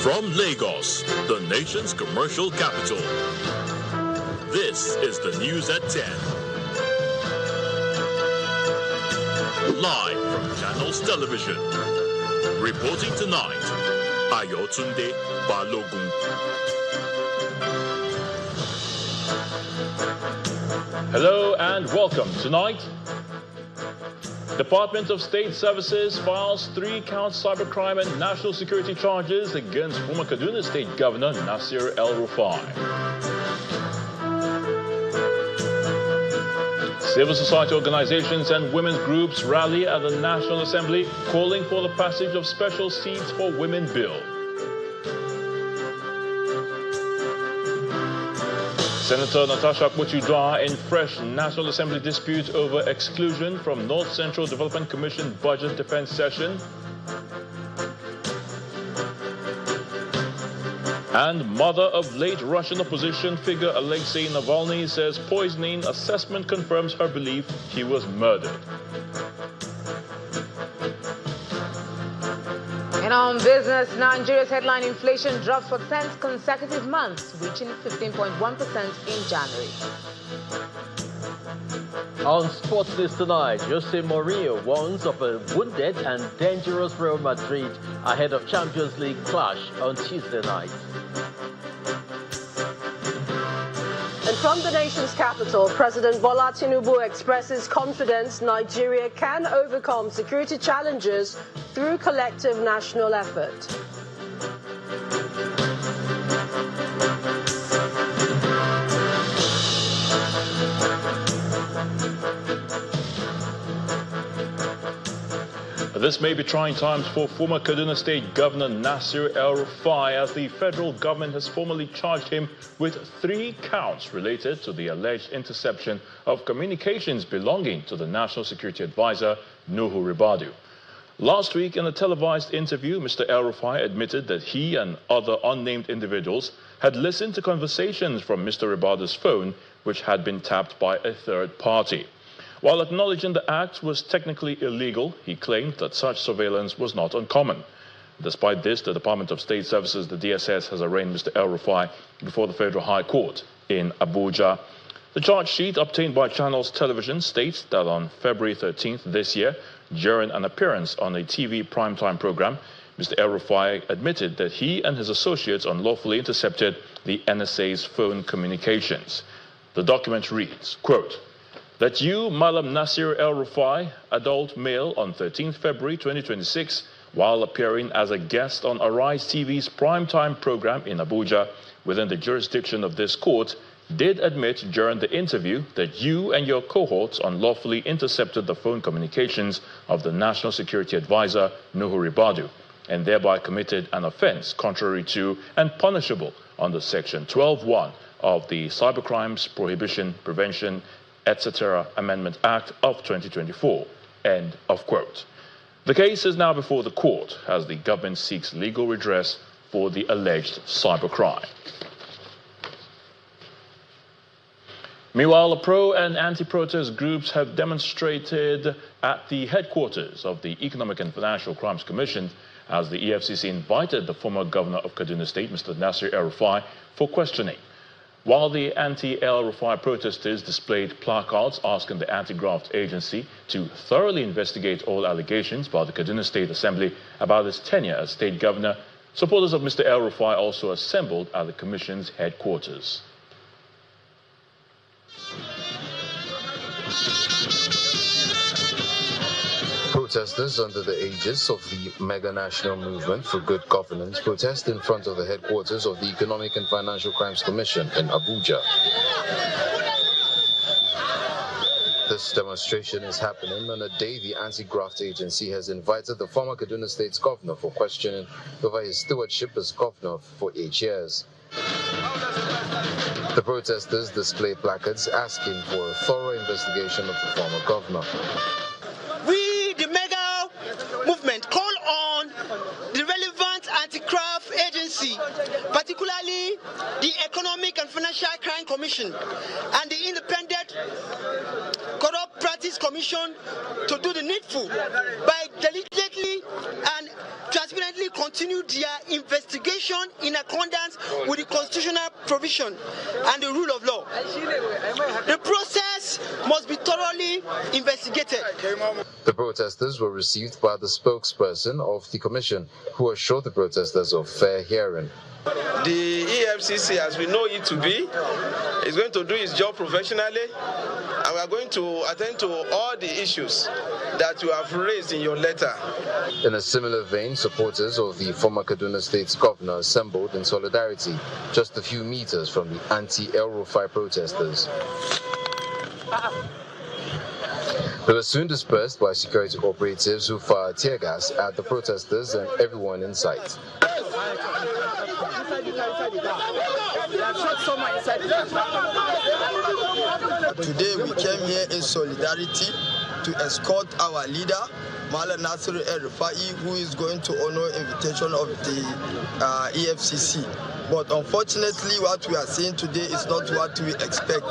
From Lagos, the nation's commercial capital, this is the news at 10. Live from Channels Television. Reporting tonight, Ayotunde Balogun. Hello and welcome. Tonight, Department of State Services files 3-count cybercrime and national security charges against former Kaduna State Governor Nasir El-Rufai. Civil society organizations and women's groups rally at the National Assembly calling for the passage of special seats for women bill. Senator Natasha Akpotiuduaghan in fresh National Assembly dispute over exclusion from North Central Development Commission budget defense session. And mother of late Russian opposition figure Alexei Navalny says poisoning assessment confirms her belief he was murdered. And on business, Nigeria's headline inflation drops for 10th consecutive month, reaching 15.1% in January. On Sports News tonight, Jose Mourinho warns of a wounded and dangerous Real Madrid ahead of Champions League clash on Tuesday night. And from the nation's capital, President Bola Tinubu expresses confidence Nigeria can overcome security challenges through collective national effort. This may be trying times for former Kaduna State Governor Nasir El-Rufai, as the federal government has formally charged him with 3 counts related to the alleged interception of communications belonging to the National Security Advisor, Nuhu Ribadu. Last week, in a televised interview, Mr. El-Rufai admitted that he and other unnamed individuals had listened to conversations from Mr. Ribadu's phone, which had been tapped by a third party. While acknowledging the act was technically illegal, he claimed that such surveillance was not uncommon. Despite this, the Department of State Services, the DSS, has arraigned Mr. El-Rufai before the Federal High Court in Abuja. The charge sheet obtained by Channels Television states that on February 13th this year, during an appearance on a TV primetime program, Mr. El-Rufai admitted that he and his associates unlawfully intercepted the NSA's phone communications. The document reads, quote, "That you, Malam Nasir El-Rufai, adult male, on 13th February 2026, while appearing as a guest on Arise TV's primetime program in Abuja within the jurisdiction of this court, did admit during the interview that you and your cohorts unlawfully intercepted the phone communications of the National Security Advisor, Nuhu Ribadu, and thereby committed an offense contrary to and punishable under Section 12(1) of the Cybercrimes Prohibition, Prevention, etc. Amendment Act of 2024, end of quote. The case is now before the court as the government seeks legal redress for the alleged cybercrime. Meanwhile, pro and anti-protest groups have demonstrated at the headquarters of the Economic and Financial Crimes Commission as the EFCC invited the former governor of Kaduna State, Mr. Nasir El-Rufai, for questioning. While the anti-El-Rufai protesters displayed placards asking the anti-graft agency to thoroughly investigate all allegations by the Kaduna State Assembly about his tenure as state governor, supporters of Mr. El-Rufai also assembled at the commission's headquarters. Protesters under the aegis of the Mega National Movement for Good Governance protest in front of the headquarters of the Economic and Financial Crimes Commission in Abuja. This demonstration is happening on a day the anti-graft agency has invited the former Kaduna State's governor for questioning over his stewardship as governor for 8 years. The protesters display placards asking for a thorough investigation of the former governor. We, the Mega Movement, call on the relevant anti-graft agency, particularly the Economic and Financial Crime Commission and the Independent Corrupt Practice Commission, to do the needful by diligently and transparently continue their investigation election in accordance with the constitutional provision and the rule of law. The process must be thoroughly investigated. The protesters were received by the spokesperson of the commission, who assured the protesters of fair hearing. The EFCC, as we know it to be, is going to do its job professionally, and we are going to attend to all the issues that you have raised in your letter. In a similar vein, supporters of the former Kaduna State's governor assembled in solidarity just a few meters from the anti-El-Rufai protesters. They were soon dispersed by security operatives who fired tear gas at the protesters and everyone in sight. Today we came here in solidarity to escort our leader, El-Rufai, who is going to honor invitation of the EFCC. But unfortunately, what we are seeing today is not what we expect.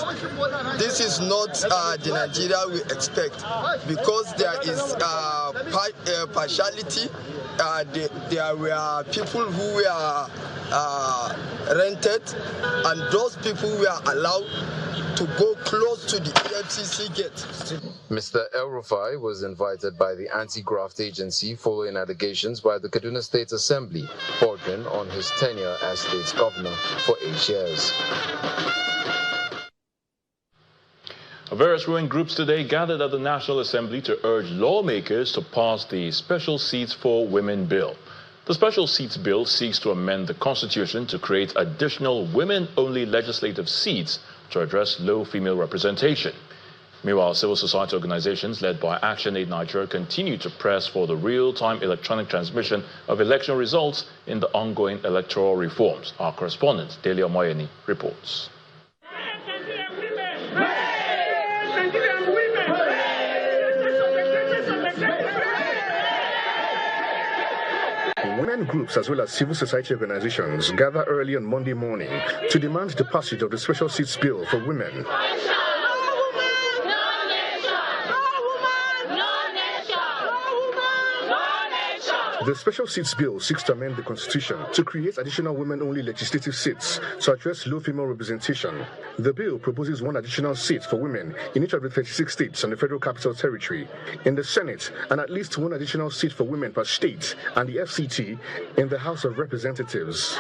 This is not the Nigeria we expect, because there is partiality. There were people who were rented, and those people were allowed to go close to the EFCC gate. Mr. El-Rufai was invited by the anti-graft agency following allegations by the Kaduna State Assembly bordering on his tenure as state's governor for 8 years. Various ruling groups today gathered at the National Assembly to urge lawmakers to pass the Special Seats for Women Bill. The Special Seats Bill seeks to amend the Constitution to create additional women-only legislative seats to address low female representation. Meanwhile, civil society organizations led by Action Aid Nigeria continue to press for the real-time electronic transmission of election results in the ongoing electoral reforms. Our correspondent, Delia Moyeni, reports. Women groups as well as civil society organizations gather early on Monday morning to demand the passage of the Special Seats Bill for women. The Special Seats Bill seeks to amend the Constitution to create additional women-only legislative seats to address low female representation. The bill proposes one additional seat for women in each of the 36 states and the Federal Capital Territory, in the Senate, and at least one additional seat for women per state and the FCT in the House of Representatives.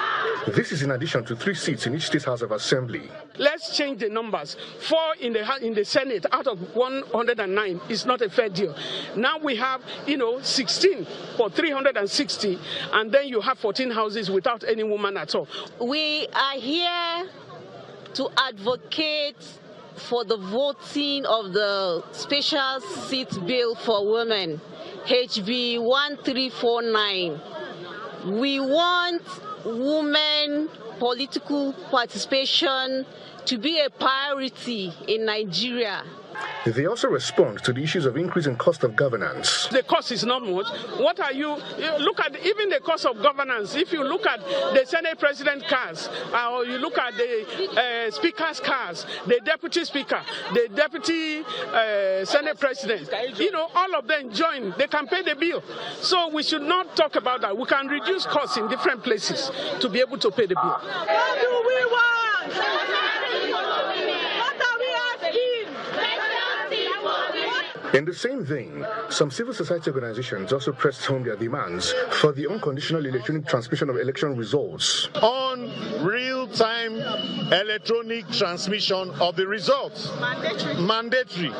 This is in addition to 3 seats in each state House of Assembly. Let's change the numbers. 4 in the Senate out of 109 is not a fair deal. Now we have, 16 for 360, and then you have 14 houses without any woman at all. We are here to advocate for the voting of the Special Seats Bill for Women, HB 1349. We want women political participation to be a priority in Nigeria. They also respond to the issues of increasing cost of governance. The cost is not much. What are you look at even the cost of governance. If you look at the Senate President cars, or you look at the Speaker's cars, the Deputy Speaker, the Deputy Senate President, all of them join. They can pay the bill. So we should not talk about that. We can reduce costs in different places to be able to pay the bill. What do we want? What are we asking? In the same vein, some civil society organizations also pressed home their demands for the unconditional electronic transmission of election results. On real-time electronic transmission of the results. Mandatory.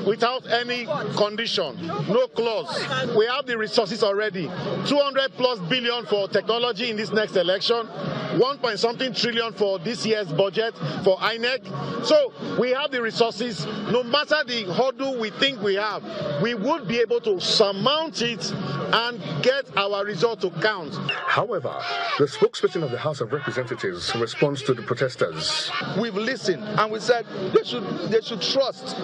Without any condition. No clause. We have the resources already. 200+ billion for technology in this next election. 1.something trillion for this year's budget for INEC. So we have the resources. No matter the hurdle we think we have, we would be able to surmount it and get our result to count. However, the spokesperson of the House of Representatives responds to the protesters. We've listened and we said they should trust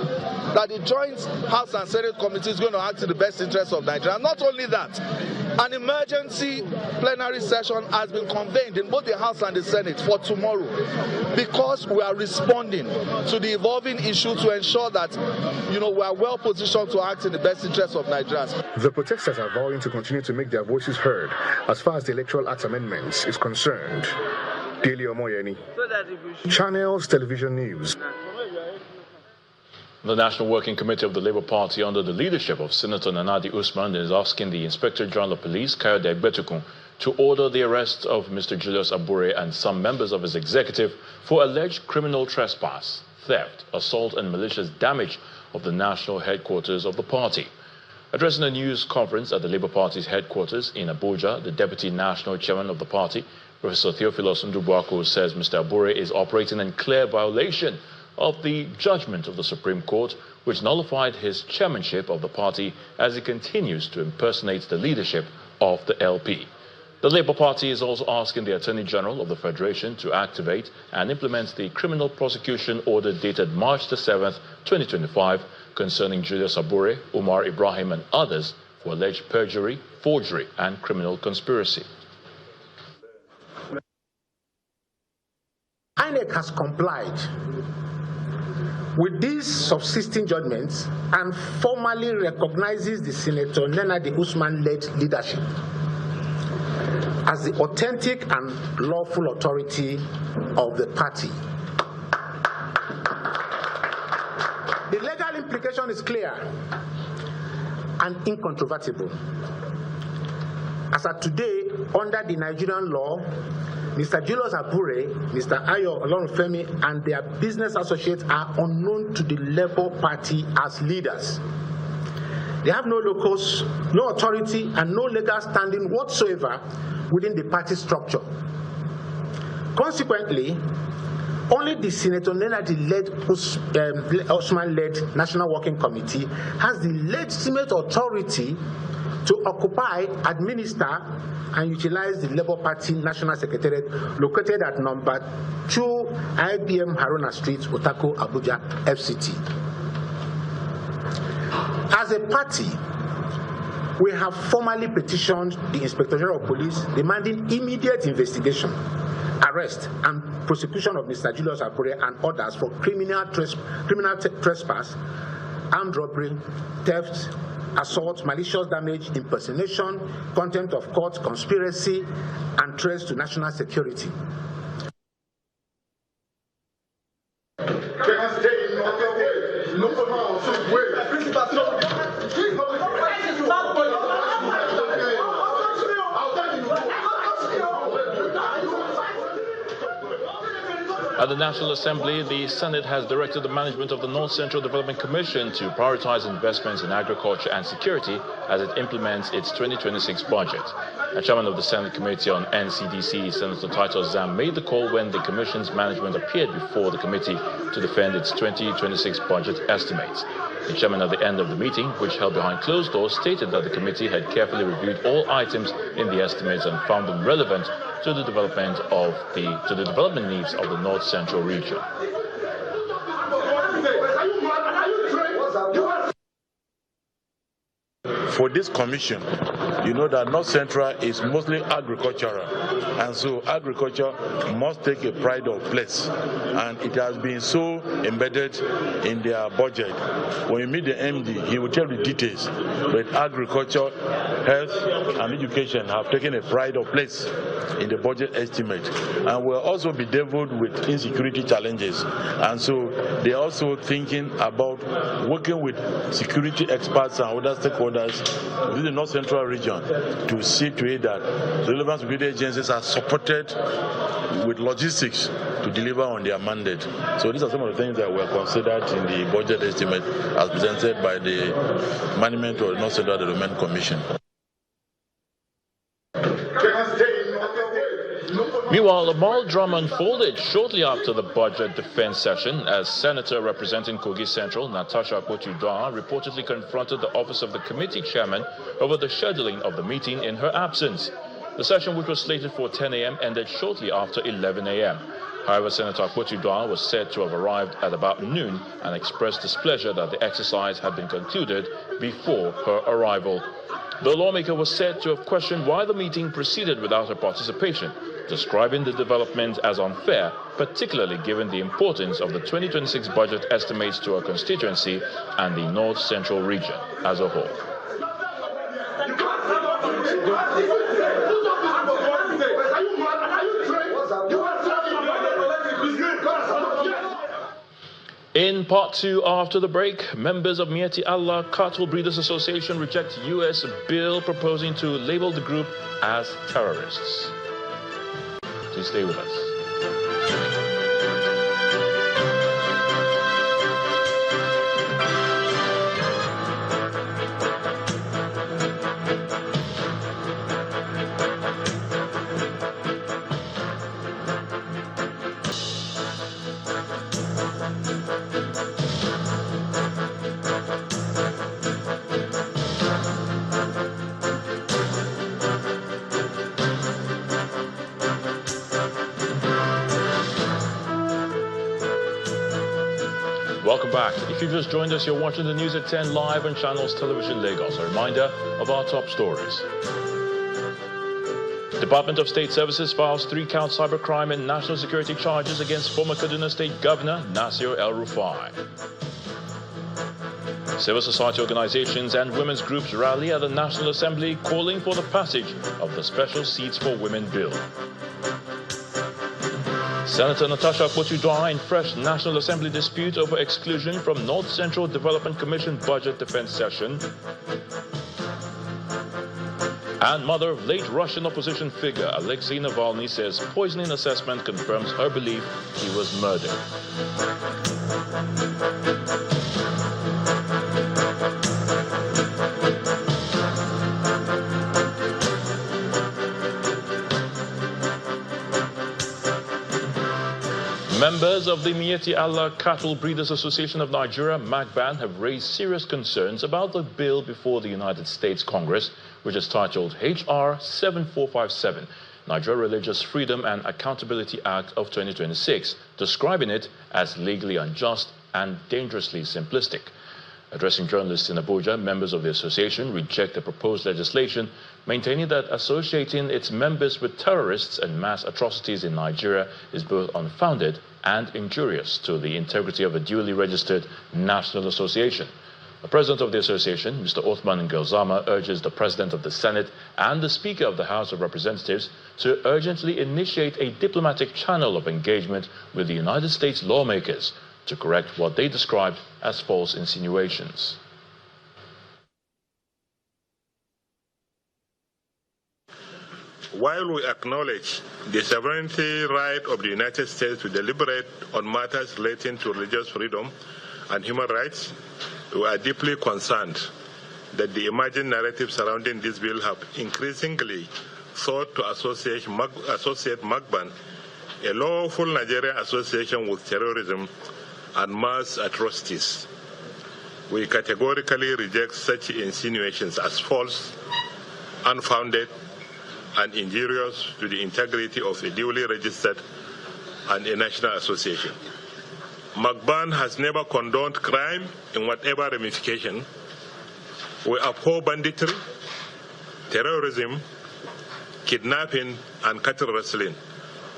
that the Joint House and Senate Committee is going to act in the best interest of Nigeria. Not only that, an emergency plenary session has been convened in both the House and the Senate for tomorrow, because we are responding to the evolving issue to ensure that we are well positioned position to act in the best interest of Nigerians. The protesters are vowing to continue to make their voices heard as far as the Electoral Act amendments is concerned. Daily Omoyeni, Channels Television News. The National Working Committee of the Labour Party, under the leadership of Senator Nana Usman, is asking the Inspector General of Police, Kayode Egbetukun, to order the arrest of Mr. Julius Abure and some members of his executive for alleged criminal trespass, theft, assault and malicious damage of the national headquarters of the party. Addressing a news conference at the Labour Party's headquarters in Abuja, the Deputy National Chairman of the party, Professor Theophilus Ndubuako, says Mr. Abure is operating in clear violation of the judgment of the Supreme Court, which nullified his chairmanship of the party as he continues to impersonate the leadership of the LP. The Labour Party is also asking the Attorney General of the Federation to activate and implement the criminal prosecution order dated March the 7th, 2025, concerning Julius Abure, Umar Ibrahim and others for alleged perjury, forgery and criminal conspiracy. INEC has complied with these subsisting judgments and formally recognizes the Senator Nana Usman-led leadership as the authentic and lawful authority of the party. The legal implication is clear and incontrovertible. As of today, under the Nigerian law, Mr. Julius Abure, Mr. Ayo Olorunfemi, and their business associates are unknown to the Labour Party as leaders. They have no locus, no authority, and no legal standing whatsoever within the party structure. Consequently, only the Senator Nenadi-led Usman-led National Working Committee has the legitimate authority to occupy, administer, and utilize the Labour Party National Secretariat located at number 2 IBM Haruna Street, Otako, Abuja, FCT. As a party, we have formally petitioned the Inspector General of Police demanding immediate investigation, arrest, and prosecution of Mr. Julius Abure and others for criminal trespass, armed robbery, theft, assault, malicious damage, impersonation, contempt of court, conspiracy, and threats to national security. At the National Assembly, the Senate has directed the management of the North Central Development Commission to prioritize investments in agriculture and security as it implements its 2026 budget. A chairman of the Senate Committee on NCDC, Senator Titus Zam, made the call when the Commission's management appeared before the committee to defend its 2026 budget estimates. The chairman at the end of the meeting, which held behind closed doors, stated that the committee had carefully reviewed all items in the estimates and found them relevant to the development needs of the North Central region. For this commission, you know that North Central is mostly agricultural, and so agriculture must take a pride of place, and it has been so embedded in their budget. When you meet the MD, he will tell you the details, but agriculture, health, and education have taken a pride of place in the budget estimate, and will also be dealt with insecurity challenges, and so they are also thinking about working with security experts and other stakeholders within the North Central region to see to it that the relevant security agencies are supported with logistics to deliver on their mandate. So these are some of the things that were considered in the budget estimate as presented by the management of the North Central Development Commission. Meanwhile, a mild drama unfolded shortly after the budget defense session as Senator representing Kogi Central, Natasha Akpoti-Uduaghan, reportedly confronted the office of the committee chairman over the scheduling of the meeting in her absence. The session, which was slated for 10 a.m., ended shortly after 11 a.m. However, Senator Akpoti-Uduaghan was said to have arrived at about noon and expressed displeasure that the exercise had been concluded before her arrival. The lawmaker was said to have questioned why the meeting proceeded without her participation, describing the development as unfair, particularly given the importance of the 2026 budget estimates to our constituency and the North Central region as a whole. In part two, after the break, members of Miyetti Allah Cattle Breeders Association reject U.S. bill proposing to label the group as terrorists. Please stay with us. Welcome back. If you've just joined us, you're watching the News at 10 live on Channels Television Lagos. A reminder of our top stories. Department of State Services files 3-count cybercrime and national security charges against former Kaduna State Governor Nasir El-Rufai. Civil society organizations and women's groups rally at the National Assembly calling for the passage of the Special Seats for Women Bill. Senator Natasha Akpotudua in fresh National Assembly dispute over exclusion from North Central Development Commission budget defense session. And mother of late Russian opposition figure Alexei Navalny says poisoning assessment confirms her belief he was murdered. Members of the Miyetti Allah Cattle Breeders Association of Nigeria, MACBAN, have raised serious concerns about the bill before the United States Congress, which is titled H.R. 7457, Nigeria Religious Freedom and Accountability Act of 2026, describing it as legally unjust and dangerously simplistic. Addressing journalists in Abuja, members of the association reject the proposed legislation, maintaining that associating its members with terrorists and mass atrocities in Nigeria is both unfounded and injurious to the integrity of a duly registered national association. The president of the association, Mr. Othman Ngilzama, urges the president of the Senate and the Speaker of the House of Representatives to urgently initiate a diplomatic channel of engagement with the United States lawmakers to correct what they described as false insinuations. While we acknowledge the sovereignty right of the United States to deliberate on matters relating to religious freedom and human rights, we are deeply concerned that the emerging narrative surrounding this bill have increasingly sought to associate MACBAN, a lawful Nigerian association, with terrorism and mass atrocities. We categorically reject such insinuations as false, unfounded, and injurious to the integrity of a duly registered and a national association. MACBAN has never condoned crime in whatever ramification. We abhor banditry, terrorism, kidnapping, and cattle rustling,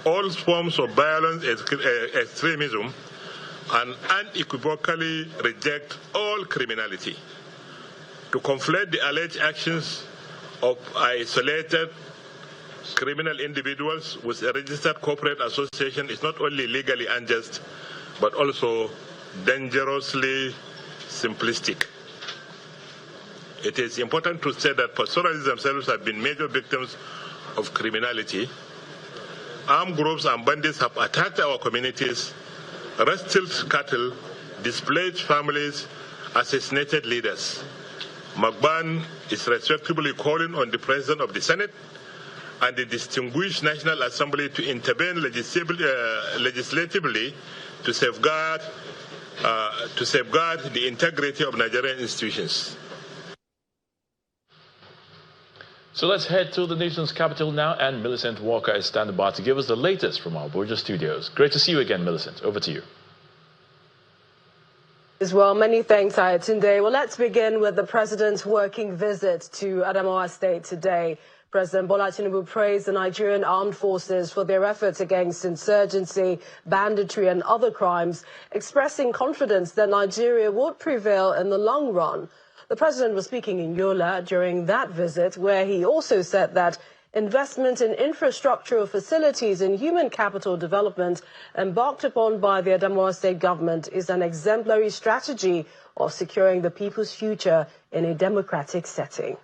all forms of violence, extremism, and unequivocally reject all criminality. To conflate the alleged actions of isolated criminal individuals with a registered corporate association is not only legally unjust, but also dangerously simplistic. It is important to say that pastoralists themselves have been major victims of criminality. Armed groups and bandits have attacked our communities, rustled cattle, displaced families, assassinated leaders. MACBAN is respectfully calling on the President of the Senate and the distinguished National Assembly to intervene legislatively to safeguard the integrity of Nigerian institutions. So let's head to the nation's capital now, and Millicent Walker is standing by to give us the latest from our Abuja studios. Great to see you again, Millicent. Over to you. As well, many thanks, Ayatunde. Well, let's begin with the president's working visit to Adamawa State today. President Bola Tinubu praised the Nigerian armed forces for their efforts against insurgency, banditry and other crimes, expressing confidence that Nigeria would prevail in the long run. The president was speaking in Yola during that visit, where he also said that investment in infrastructural facilities and human capital development embarked upon by the Adamawa State government is an exemplary strategy of securing the people's future in a democratic setting.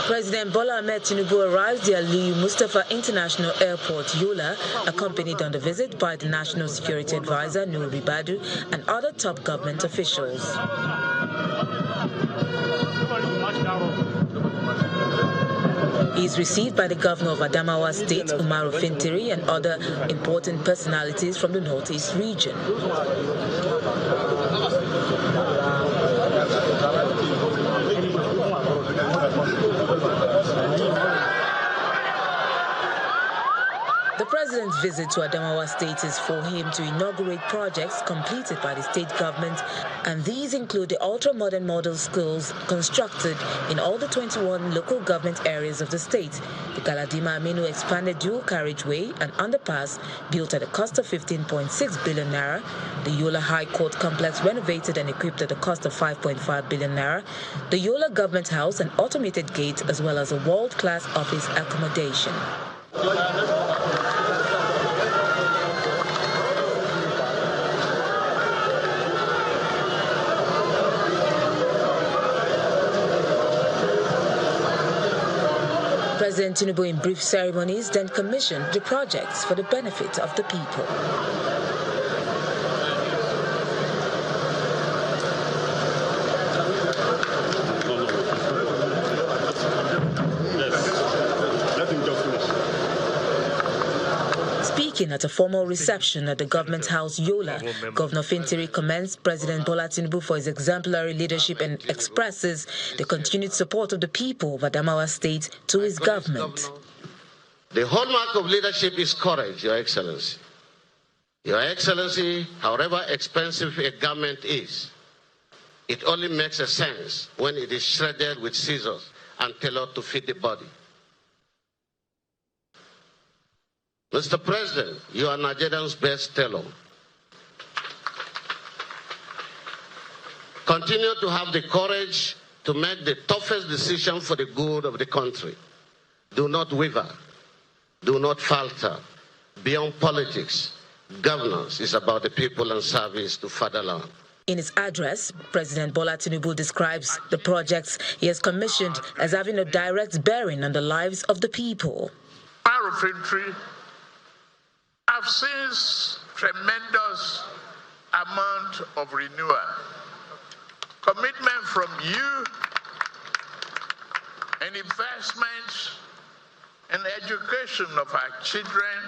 President Bola Ahmed Tinubu arrived at Mustafa International Airport, Yola, accompanied on the visit by the National Security Advisor, Nuhu Ribadu, and other top government officials. He is received by the governor of Adamawa State, Umaru Fintiri, and other important personalities from the Northeast region. The president's visit to Adamawa State is for him to inaugurate projects completed by the state government, and these include the ultra-modern model schools constructed in all the 21 local government areas of the state, the Galadima Aminu expanded dual carriageway and underpass built at a cost of 15.6 billion naira, the Yola High Court complex renovated and equipped at a cost of 5.5 billion naira, the Yola Government House and automated gate, as well as a world-class office accommodation. President Tinubu, in brief ceremonies, then commissioned the projects for the benefit of the people. Speaking at a formal reception at the Government House, Yola, Governor Fintiri commends President Bola Tinubu for his exemplary leadership and expresses the continued support of the people of Adamawa State to his government. The hallmark of leadership is courage, Your Excellency. Your Excellency, however expensive a garment is, it only makes a sense when it is shredded with scissors and tailored to fit the body. Mr. President, you are Nigeria's best tailor. Continue to have the courage to make the toughest decision for the good of the country. Do not waver. Do not falter. Beyond politics, governance is about the people and service to fatherland. In his address, President Bola Tinubu describes the projects he has commissioned as having a direct bearing on the lives of the people. I've seen tremendous amount of renewal, commitment from you, and investment in the education of our children.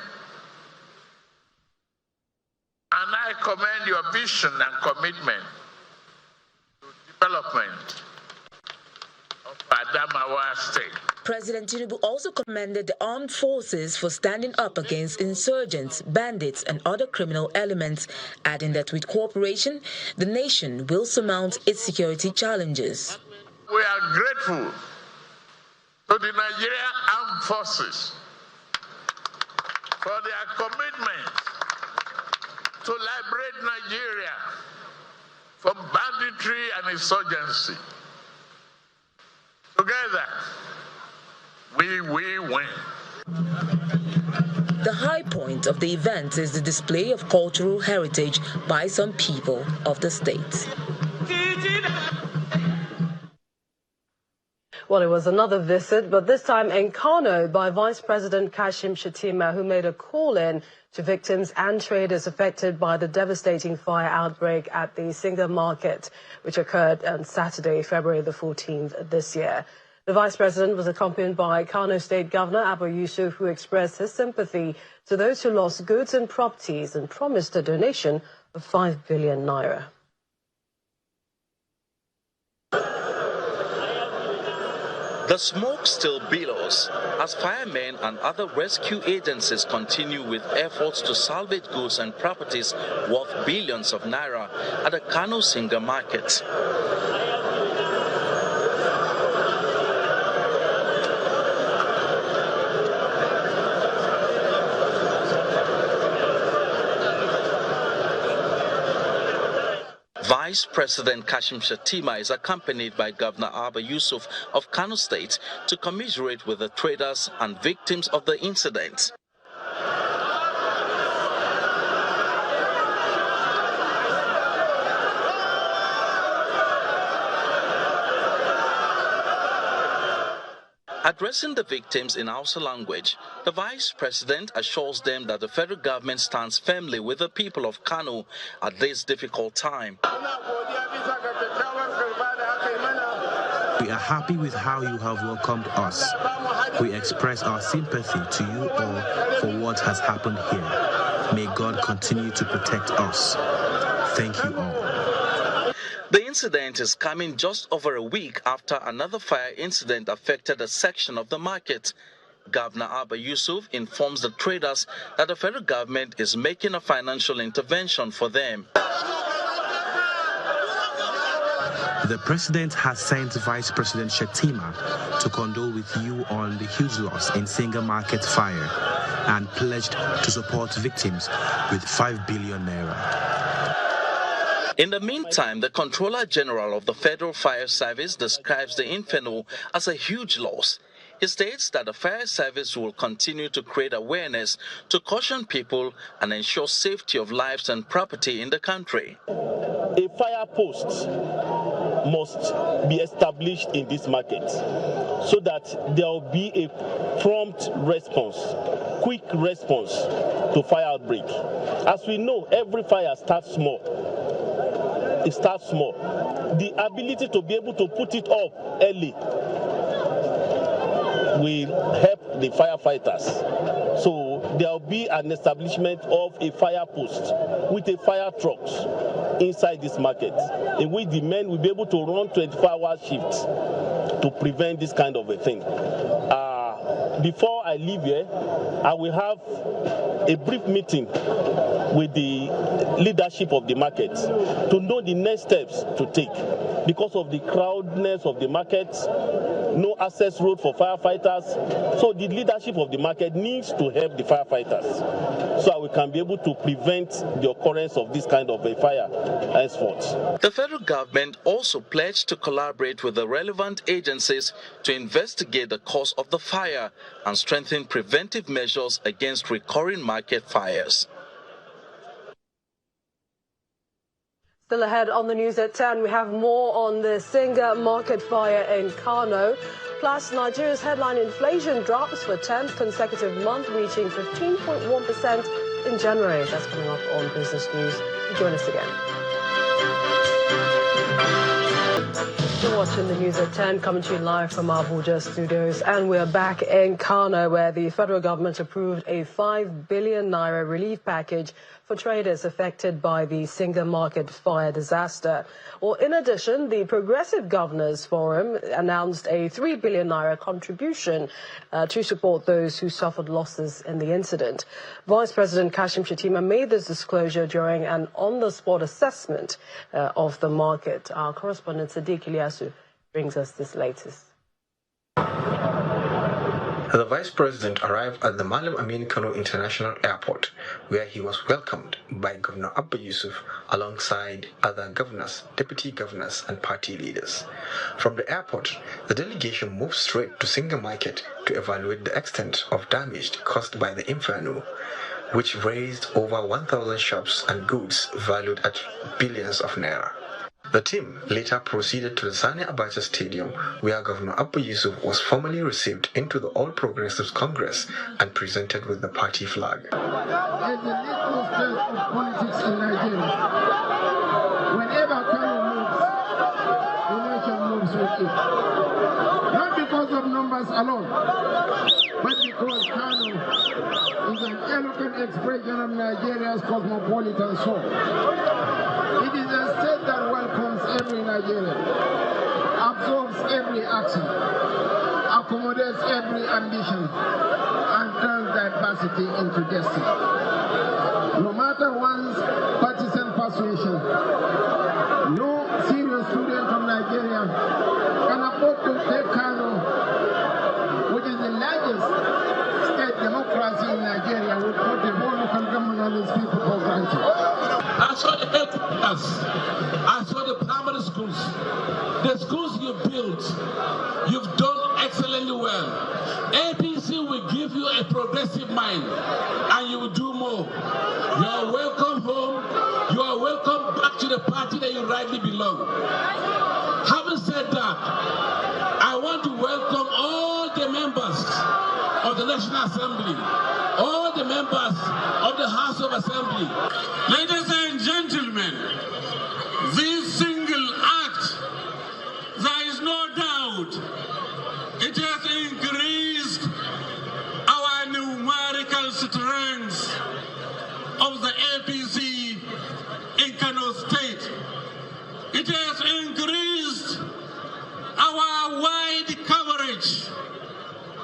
And I commend your vision and commitment to development of Adamawa State. President Tinubu also commended the armed forces for standing up against insurgents, bandits, and other criminal elements, adding that with cooperation, the nation will surmount its security challenges. We are grateful to the Nigerian Armed Forces for their commitment to liberate Nigeria from banditry and insurgency. Together, we win. The high point of the event is the display of cultural heritage by some people of the state. Well, it was another visit, but this time in Kano by Vice President Kashim Shettima, who made a call-in to victims and traders affected by the devastating fire outbreak at the Singa Market, which occurred on Saturday, February the 14th this year. The Vice President was accompanied by Kano State Governor Abba Yusuf, who expressed his sympathy to those who lost goods and properties and promised a donation of 5 billion naira. The smoke still billows as firemen and other rescue agencies continue with efforts to salvage goods and properties worth billions of naira at the Kano Singa market. Vice President Kashim Shettima is accompanied by Governor Abba Yusuf of Kano State to commiserate with the traders and victims of the incident. Addressing the victims in Hausa language, the Vice President assures them that the federal government stands firmly with the people of Kano at this difficult time. We are happy with how you have welcomed us. We express our sympathy to you all for what has happened here. May God continue to protect us. Thank you all. The incident is coming just over a week after another fire incident affected a section of the market. Governor Abba Yusuf informs the traders that the federal government is making a financial intervention for them. The president has sent Vice President Shettima to condole with you on the huge loss in Singa Market fire and pledged to support victims with 5 billion naira. In the meantime, the Controller General of the Federal Fire Service describes the inferno as a huge loss. He states that the fire service will continue to create awareness to caution people and ensure safety of lives and property in the country. A fire post must be established in this market so that there will be a prompt response, quick response to fire outbreak. As we know, every fire starts small. It starts small. The ability to be able to put it up early will help the firefighters. So there will be an establishment of a fire post with a fire trucks inside this market, in which the men will be able to run 24-hour shifts to prevent this kind of a thing. Before I leave here, I will have a brief meeting with the leadership of the market to know the next steps to take. Because of the crowdedness of the market, no access road for firefighters, so the leadership of the market needs to help the firefighters so we can be able to prevent the occurrence of this kind of a fire henceforth. The federal government also pledged to collaborate with the relevant agencies to investigate the cause of the fire and strengthen preventive measures against recurring market fires. Still ahead on the news at 10, we have more on the Singa market fire in Kano. Plus, Nigeria's headline inflation drops for 10th consecutive month, reaching 15.1% in January. That's coming up on Business News. Join us again. You're watching the news at 10, coming to you live from our Abuja studios. And we're back in Kano, where the federal government approved a 5 billion naira relief package for traders affected by the Singa market fire disaster. Well, in addition, the Progressive Governors Forum announced a 3 billion naira contribution to support those who suffered losses in the incident. Vice President Kashim Shettima made this disclosure during an on-the-spot assessment of the market. Our correspondent Sadiq Ilyasu brings us this latest. The Vice President arrived at the Malam Amin Kano International Airport, where he was welcomed by Governor Abba Yusuf alongside other governors, deputy governors and party leaders. From the airport, the delegation moved straight to Singa Market to evaluate the extent of damage caused by the inferno, which razed over 1,000 shops and goods valued at billions of naira. The team later proceeded to the Sani Abacha Stadium, where Governor Abba Yusuf was formally received into the All Progressives Congress and presented with the party flag. As the litmus test of politics in Nigeria, whenever Kano moves, the nation moves with it. Not because of numbers alone, but because Kano is an eloquent expression of Nigeria's cosmopolitan soul. It is a state that welcomes every Nigerian, absorbs every action, accommodates every ambition and turns diversity into destiny. No matter one's partisan persuasion, no serious student from Nigeria can afford to take Kano, which is the largest state democracy in Nigeria, would put the whole local government and its people for granted. I saw the headquarters, I saw the primary schools. The schools you built, you've done excellently well. APC will give you a progressive mind and you will do more. You are welcome home. You are welcome back to the party that you rightly belong. Having said that, I want to welcome all the members of the National Assembly, all the members of the House of Assembly. Ladies and gentlemen, this single act, there is no doubt, it has increased our numerical strength of the APC in Kano State. It has increased our wide coverage.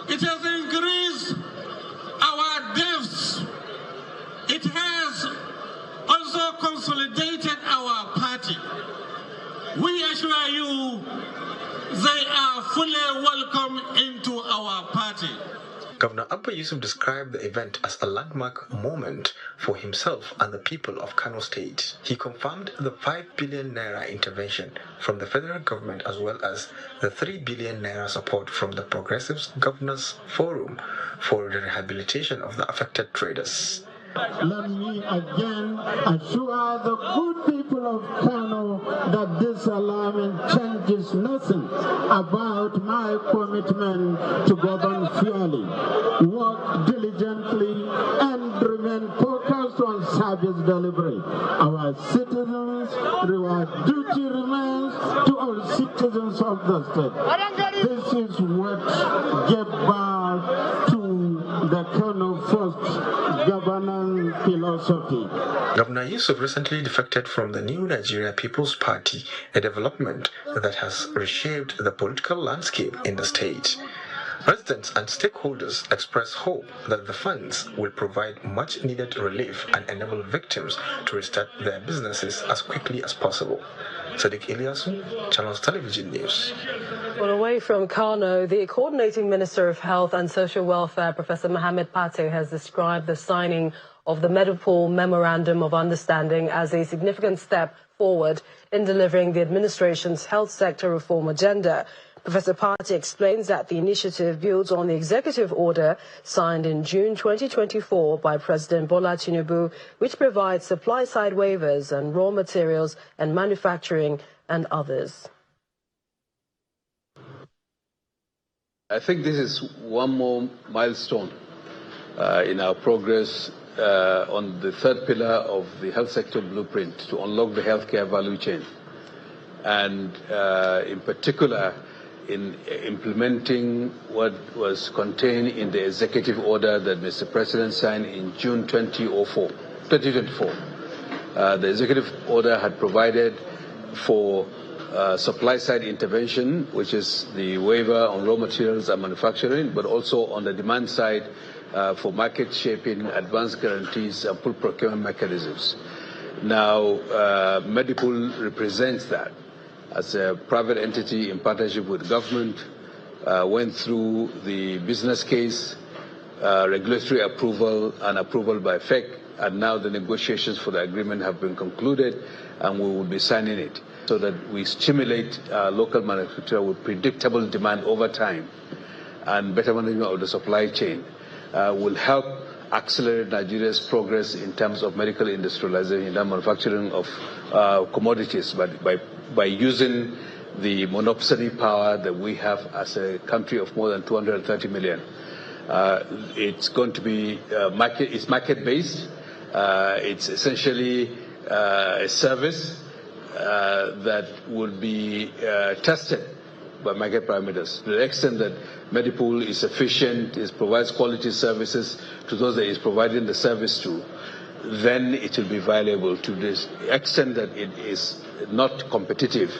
It has increased our depths. It has also consolidated our party. We assure you they are fully welcome into our party. Governor Abba Yusuf described the event as a landmark moment for himself and the people of Kano State. He confirmed the 5 billion naira intervention from the federal government as well as the 3 billion naira support from the Progressives Governors Forum for the rehabilitation of the affected traders. Let me again assure the good people of Kano that this alarming changes nothing about my commitment to govern fairly, work diligently, and remain focused on service delivery. Our citizens, our duty remains to all citizens of the state. This is what gave birth to the Kano First governance philosophy. Governor Yusuf recently defected from the New Nigeria People's Party, a development that has reshaped the political landscape in the state. Residents and stakeholders express hope that the funds will provide much needed relief and enable victims to restart their businesses as quickly as possible. Sadiq Ilyasu, Channels Television News. Well, away from Kano, the Coordinating Minister of Health and Social Welfare, Professor Mohamed Pate, has described the signing of the Medipol Memorandum of Understanding as a significant step forward in delivering the administration's health sector reform agenda. Professor Pate explains that the initiative builds on the executive order signed in June 2024 by President Bola Tinubu, which provides supply-side waivers and raw materials and manufacturing and others. I think this is one more milestone in our progress on the third pillar of the health sector blueprint to unlock the healthcare value chain, and in particular in implementing what was contained in the executive order that Mr. President signed in June 2024. The executive order had provided for supply-side intervention, which is the waiver on raw materials and manufacturing, but also on the demand side for market shaping, advanced guarantees, and full procurement mechanisms. Now, Medipol represents that as a private entity in partnership with government, went through the business case, regulatory approval, and approval by FEC, and now the negotiations for the agreement have been concluded, and we will be signing it so that we stimulate local manufacture with predictable demand over time, and better management of the supply chain will help accelerate Nigeria's progress in terms of medical industrialization and manufacturing of commodities, but by using the monopoly power that we have as a country of more than 230 million. It's going to be market-based. It's essentially a service that will be tested by market parameters. To the extent that Medipol is efficient, it provides quality services to those that it's providing the service to, then it will be viable. To the extent that it is not competitive,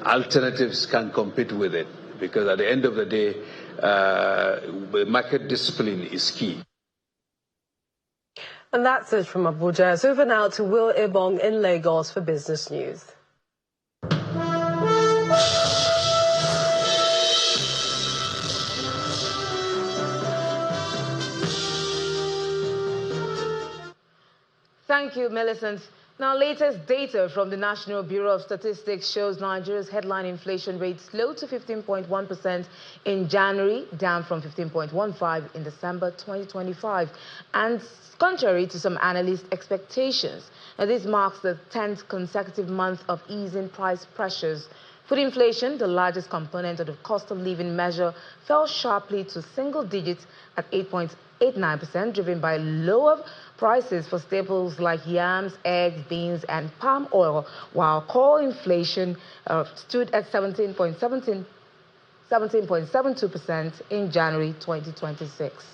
alternatives can compete with it, because at the end of the day, market discipline is key. And that's it from Abuja. So over now to Will Ibong in Lagos for business news. Thank you, Millicent. Now, latest data from the National Bureau of Statistics shows Nigeria's headline inflation rate slowed to 15.1% in January, down from 15.15% in December 2025, and contrary to some analyst expectations. Now, this marks the 10th consecutive month of easing price pressures. Food inflation, the largest component of the cost of living measure, fell sharply to single digits at 8.89%, driven by lower prices for staples like yams, eggs, beans, and palm oil, while core inflation stood at 17.72% in January 2026.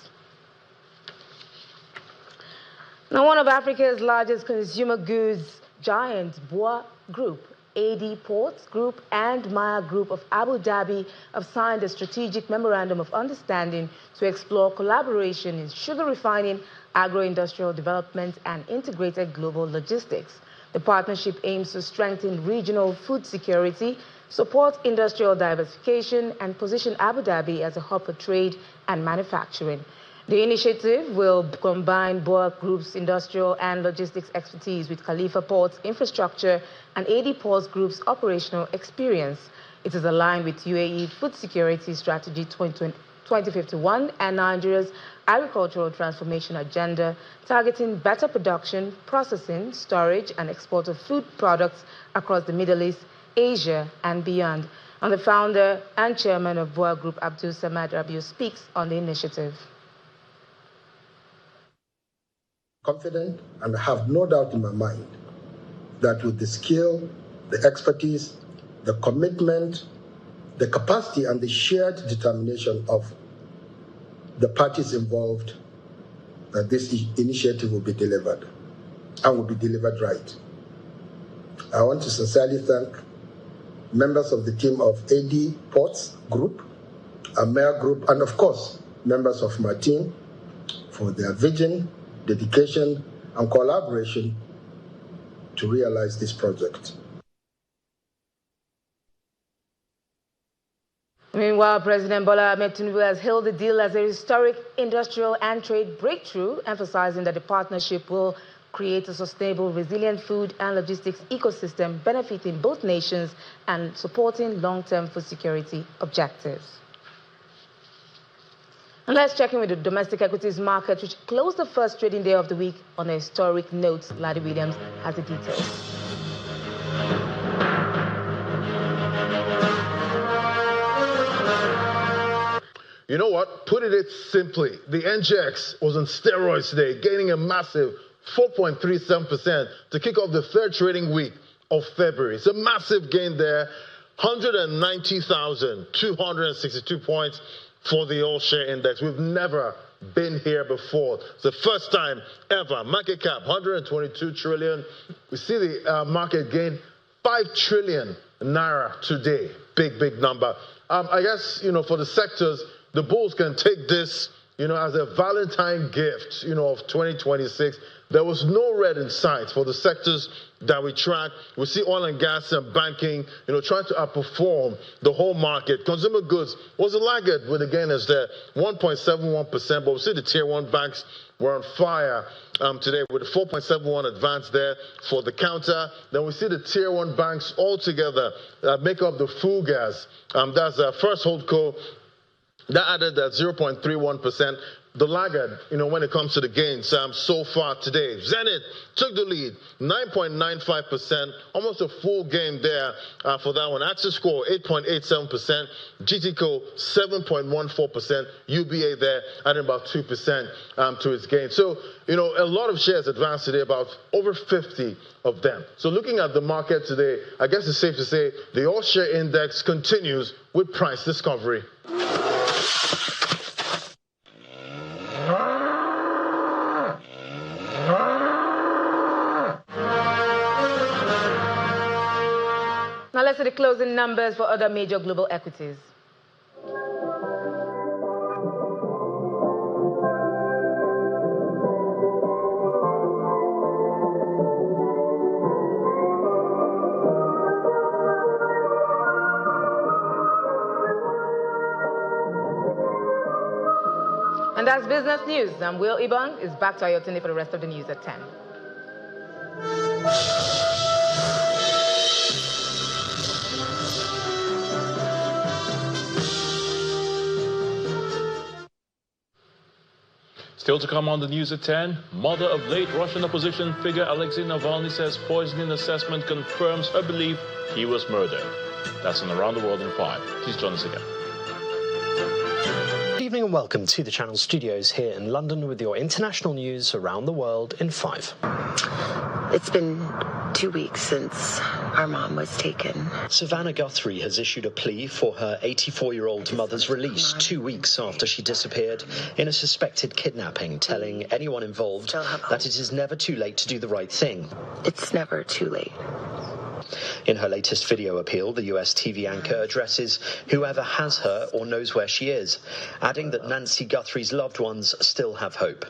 Now, one of Africa's largest consumer goods giants, BUA Group, AD Ports Group, and Maya Group of Abu Dhabi have signed a strategic memorandum of understanding to explore collaboration in sugar refining, agro-industrial development, and integrated global logistics. The partnership aims to strengthen regional food security, support industrial diversification, and position Abu Dhabi as a hub for trade and manufacturing. The initiative will combine BUA Group's industrial and logistics expertise with Khalifa Ports infrastructure and AD Ports Group's operational experience. It is aligned with UAE Food Security Strategy 2051 and Nigeria's agricultural transformation agenda, targeting better production, processing, storage, and export of food products across the Middle East, Asia, and beyond. And the founder and chairman of BUA Group, Abdul Samad Rabiu, speaks on the initiative. Confident and have no doubt in my mind that with the skill, the expertise, the commitment, the capacity, and the shared determination of the parties involved, that this initiative will be delivered and will be delivered right. I want to sincerely thank members of the team of AD Ports Group, Maya Group, and of course, members of my team for their vision, dedication, and collaboration to realize this project. Meanwhile, President Bola Ahmed Tinubu has hailed the deal as a historic industrial and trade breakthrough, emphasizing that the partnership will create a sustainable, resilient food and logistics ecosystem benefiting both nations and supporting long-term food security objectives. And let's check in with the domestic equities market, which closed the first trading day of the week on a historic note. Ladi Williams has the details. You know what? Put it simply, the NGX was on steroids today, gaining a massive 4.37% to kick off the third trading week of February. It's a massive gain there, 190,262 points for the all-share index. We've never been here before. It's the first time ever. Market cap, 122 trillion. We see the market gain 5 trillion naira today. Big, big number. I guess, for the sectors, the bulls can take this, as a Valentine gift, of 2026. There was no red in sight for the sectors that we track. We see oil and gas and banking, trying to outperform the whole market. Consumer goods was a laggard with the gainers there, 1.71%. But we see the tier one banks were on fire today with a 4.71 advance there for the counter. Then we see the tier one banks all together make up the full gas. That's First Holdco. That added 0.31%. The laggard, when it comes to the gains so far today. Zenith took the lead, 9.95%, almost a full game there for that one. Access Score, 8.87%, GTCO, 7.14%, UBA there adding about 2% to its gain. So, a lot of shares advanced today, about over 50 of them. So looking at the market today, I guess it's safe to say the all-share index continues with price discovery. Now let's see the closing numbers for other major global equities. And that's business news. I'm Will Ibong. Is back to Ayotune for the rest of the news at 10. Still to come on the news at 10, mother of late Russian opposition figure Alexei Navalny says poisoning assessment confirms her belief he was murdered. That's on Around the World in 5. Please join us again. Good evening and welcome to the Channel studios here in London with your international news around the world in 5. It's been 2 weeks since our mom was taken. Savannah Guthrie has issued a plea for her 84-year-old mother's release 2 weeks after she disappeared in a suspected kidnapping, telling anyone involved that it is never too late to do the right thing. It's never too late. In her latest video appeal, the US TV anchor addresses whoever has her or knows where she is, adding that Nancy Guthrie's loved ones still have hope.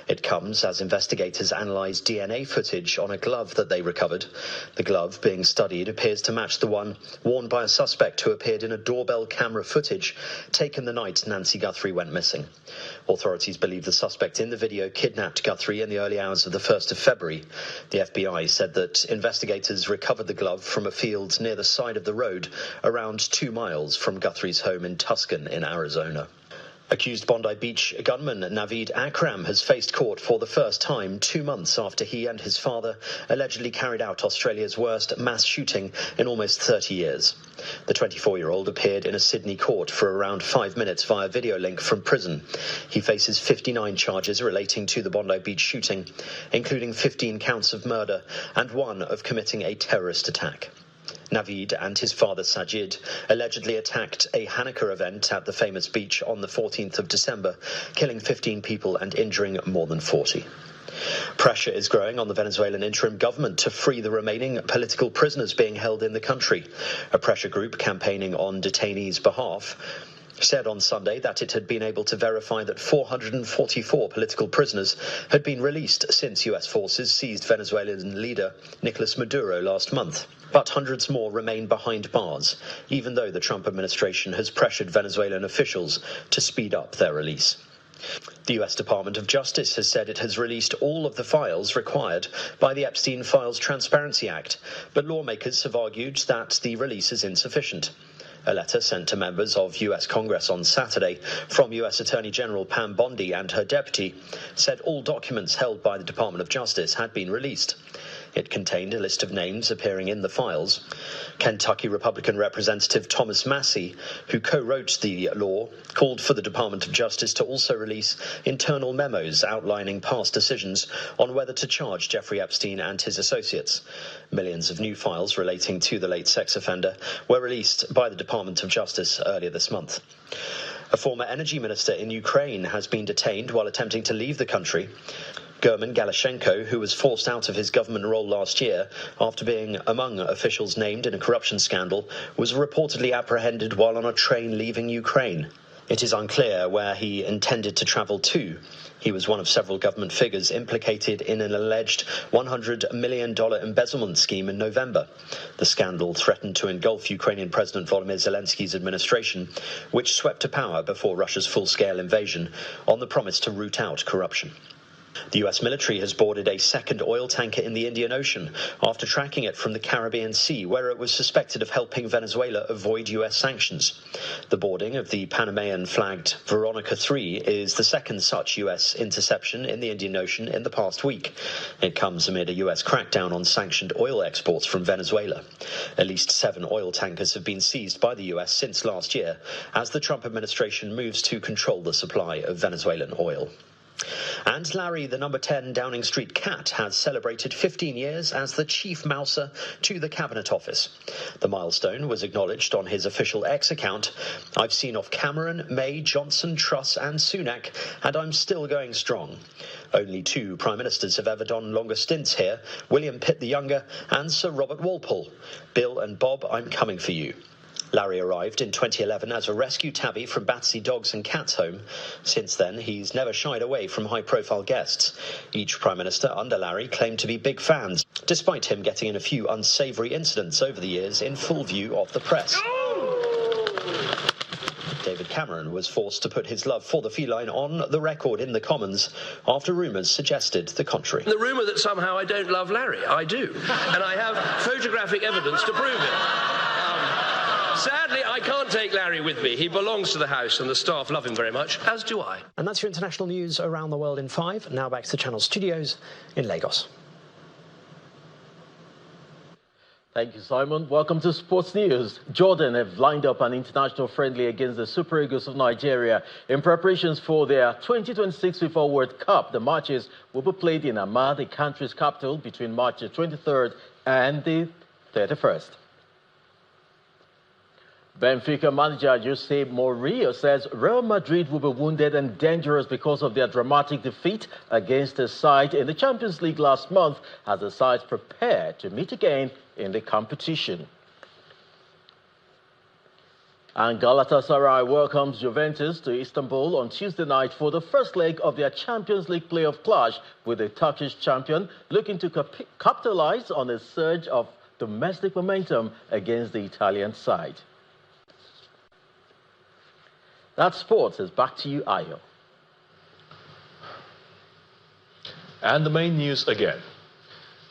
It comes as investigators analyze DNA footage on a glove that they recovered. The glove being studied appears to match the one worn by a suspect who appeared in a doorbell camera footage taken the night Nancy Guthrie went missing. Authorities believe the suspect in the video kidnapped Guthrie in the early hours of the 1st of February. The FBI said that investigators recovered the glove from a field near the side of the road around 2 miles from Guthrie's home in Tucson in Arizona. Accused Bondi Beach gunman Naveed Akram has faced court for the first time 2 months after he and his father allegedly carried out Australia's worst mass shooting in almost 30 years. The 24-year-old appeared in a Sydney court for around 5 minutes via video link from prison. He faces 59 charges relating to the Bondi Beach shooting, including 15 counts of murder and 1 of committing a terrorist attack. Naveed and his father Sajid allegedly attacked a Hanukkah event at the famous beach on the 14th of December, killing 15 people and injuring more than 40. Pressure is growing on the Venezuelan interim government to free the remaining political prisoners being held in the country. A pressure group campaigning on detainees' behalf said on Sunday that it had been able to verify that 444 political prisoners had been released since US forces seized Venezuelan leader Nicolas Maduro last month. But hundreds more remain behind bars, even though the Trump administration has pressured Venezuelan officials to speed up their release. The US Department of Justice has said it has released all of the files required by the Epstein Files Transparency Act, but lawmakers have argued that the release is insufficient. A letter sent to members of US Congress on Saturday from US Attorney General Pam Bondi and her deputy said all documents held by the Department of Justice had been released. It contained a list of names appearing in the files. Kentucky Republican Representative Thomas Massie, who co-wrote the law, called for the Department of Justice to also release internal memos outlining past decisions on whether to charge Jeffrey Epstein and his associates. Millions of new files relating to the late sex offender were released by the Department of Justice earlier this month. A former energy minister in Ukraine has been detained while attempting to leave the country. German Galashenko, who was forced out of his government role last year after being among officials named in a corruption scandal, was reportedly apprehended while on a train leaving Ukraine. It is unclear where he intended to travel to. He was one of several government figures implicated in an alleged $100 million embezzlement scheme in November. The scandal threatened to engulf Ukrainian President Volodymyr Zelensky's administration, which swept to power before Russia's full-scale invasion on the promise to root out corruption. The US military has boarded a second oil tanker in the Indian Ocean after tracking it from the Caribbean Sea, where it was suspected of helping Venezuela avoid US sanctions. The boarding of the Panamanian-flagged Veronica 3 is the second such US interception in the Indian Ocean in the past week. It comes amid a US crackdown on sanctioned oil exports from Venezuela. At least 7 oil tankers have been seized by the US since last year, as the Trump administration moves to control the supply of Venezuelan oil. And Larry, the number 10 Downing Street cat, has celebrated 15 years as the chief mouser to the Cabinet Office. The milestone was acknowledged on his official X account. "I've seen off Cameron, May, Johnson, Truss and Sunak, and I'm still going strong." Only 2 Prime Ministers have ever done longer stints here, William Pitt the Younger and Sir Robert Walpole. "Bill and Bob, I'm coming for you." Larry arrived in 2011 as a rescue tabby from Battersea Dogs and Cats Home. Since then, he's never shied away from high-profile guests. Each Prime Minister under Larry claimed to be big fans, despite him getting in a few unsavoury incidents over the years in full view of the press. David Cameron was forced to put his love for the feline on the record in the Commons after rumours suggested the contrary. The rumour that somehow I don't love Larry, I do. And I have photographic evidence to prove it. Sadly, I can't take Larry with me. He belongs to the house and the staff love him very much, as do I. And that's your international news around the world in 5. Now back to the Channel studios in Lagos. Thank you, Simon. Welcome to Sports News. Jordan have lined up an international friendly against the Super Eagles of Nigeria in preparations for their 2026 FIFA World Cup. The matches will be played in Amman, the country's capital, between March the 23rd and the 31st. Benfica manager Jose Mourinho says Real Madrid will be wounded and dangerous because of their dramatic defeat against the side in the Champions League last month as the sides prepare to meet again in the competition. And Galatasaray welcomes Juventus to Istanbul on Tuesday night for the first leg of their Champions League playoff clash, with the Turkish champion looking to capitalize on a surge of domestic momentum against the Italian side. That's sports. Is back to you, Ayo. And the main news again.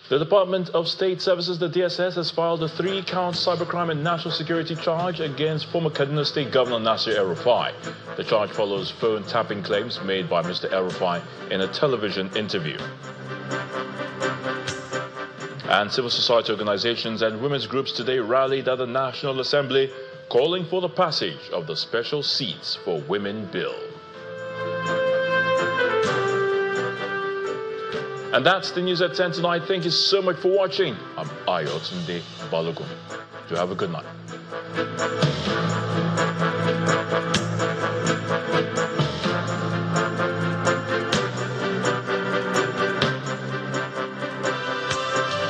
The Department of State Services, the DSS, has filed a 3-count cybercrime and national security charge against former Kaduna State Governor Nasir El-Rufai. The charge follows phone tapping claims made by Mr. El-Rufai in a television interview. And civil society organizations and women's groups today rallied at the National Assembly, calling for the passage of the Special Seats for Women Bill. And that's the news at 10 tonight. Thank you so much for watching. I'm Ayotunde Balogun. You have a good night.